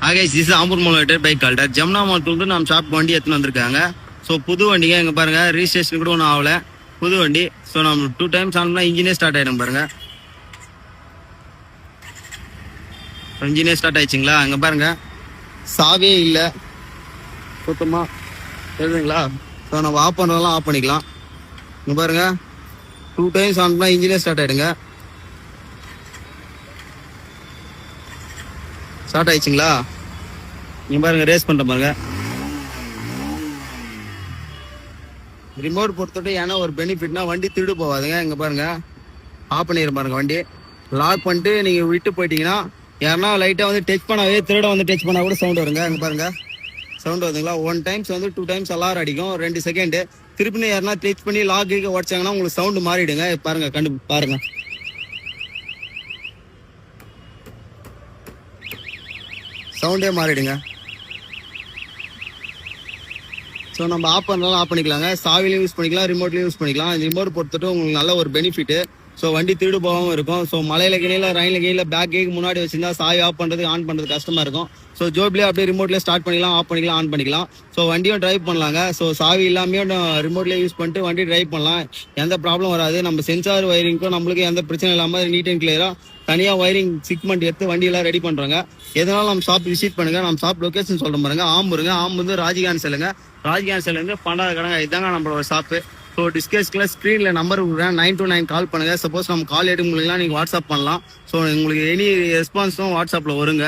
Akesh this Ambur மோலேட்டட் bike கால்டர் ஜமுனா மால்ட்டு நம்ம ஷாப் வண்டி எடுத்துன்னு வந்திருக்காங்க. ஸோ புது வண்டிங்க இங்கே பாருங்க, ரிஜிஸ்ட்ரேஷன் கூட ஒன்றும் ஆகலை, புது வண்டி. ஸோ நம்ம 2 times ஆனோம்னா இன்ஜினே ஸ்டார்ட் ஆகிடும் பாருங்க. இன்ஜினே ஸ்டார்ட் ஆயிடுச்சுங்களா? அங்கே பாருங்க சாவே இல்லை சுத்தமாக தெரியுதுங்களா? ஸோ நம்ம ஆஃப் பண்ணுறதெல்லாம் ஆஃப் பண்ணிக்கலாம். இங்கே பாருங்க 2 times ஆனோம்னா இன்ஜினே ஸ்டார்ட் ஆகிடுங்க. ஸ்டார்ட் ஆயிடுச்சுங்களா? நீங்க பாருங்க ரேஸ் பண்ற பாருங்க. ரிமோட் பொறுத்தவரை ஏன்னா ஒரு பெனிஃபிட்னா வண்டி திருடு போகாதுங்க. இங்க பாருங்க ஆஃப் பண்ணிடுற பாருங்க, வண்டி லாக் பண்ணிட்டு நீங்க விட்டு போயிட்டீங்கன்னா யாருன்னா லைட்டா வந்து டச் பண்ணாவே திருட வந்து டச் பண்ணா கூட சவுண்ட் வருங்க. இங்க பாருங்க சவுண்ட் வருதுங்களா? 1 times வந்து 2 times அலாரம் அடிக்கும் 2 செகண்ட். திருப்பி யாருன்னா டச் பண்ணி லாக் உடச்சாங்கன்னா உங்களுக்கு சவுண்ட் மாறிடுங்க. பாருங்க பாருங்க சவுண்டே மாறிடுங்க. ஸோ நம்ம ஆஃப் பண்ணலாம் ஆஃப் பண்ணிக்கலாங்க. சாவிலையும் யூஸ் பண்ணிக்கலாம், ரிமோட்லையும் யூஸ் பண்ணிக்கலாம். இந்த ரிமோட் பொறுத்துட்டு உங்களுக்கு நல்ல ஒரு பெனிஃபிட். ஸோ வண்டி திருடு போகாமல் இருக்கும். ஸோ மலையில கீழே ரயில்ல கீழே பேக் முன்னாடி வச்சிருந்தா சாவி ஆஃப் பண்ணுறது ஆன் பண்ணுறது கஷ்டமாக இருக்கும். ஸோ ஜோப்லேயே அப்படியே ரிமோட்லேயே ஸ்டார்ட் பண்ணிக்கலாம், ஆஃப் பண்ணிக்கலாம், ஆன் பண்ணிக்கலாம். ஸோ வண்டியும் டிரைவ் பண்ணலாங்க. ஸோ சாவி இல்லாமே ரிமோட்லேயே யூஸ் பண்ணிட்டு வண்டி டிரைவ் பண்ணலாம். எந்த ப்ராப்ளம் வராது. நம்ம சென்சார் வயரிங்க்கும் நம்மளுக்கு எந்த பிரச்சனை இல்லாமல் நீட் அண்ட் கிளியராக தனியாக வயரிங் சிக்மெண்ட் எடுத்து வண்டியெல்லாம் ரெடி பண்ணுறாங்க. எதனாலும் நம்ம ஷாப் விசிட் பண்ணுங்க. நம்ம ஷாப் லொக்கேஷன் சொல்கிறோம் பாருங்க. ஆம்பூருங்க. ஆம்பூர் ராஜ்கான் செல்லுங்க. ராஜ்கான் செல்லுங்க பண்டாத கடங்க. இதாங்க நம்மளோட ஷாப்பு. ஸோ டிஸ்கஸ்க்குள்ள ஸ்க்ரீனில் நம்பர் கொடுக்குறேன், 929 கால் பண்ணுங்கள். சப்போஸ் நம்ம கால் எடுக்க முடியலாம் நீங்கள் வாட்ஸ்அப் பண்ணலாம். ஸோ உங்களுக்கு எனி ரெஸ்பான்ஸும் வாட்ஸ்அப்பில் வருங்க.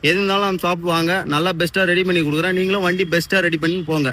எது இருந்தாலும் நம்ம ஷாப் வாங்க, நல்லா பெஸ்ட்டாக ரெடி பண்ணி கொடுக்குறேன். நீங்களும் வண்டி பெஸ்ட்டாக ரெடி பண்ணி போங்க.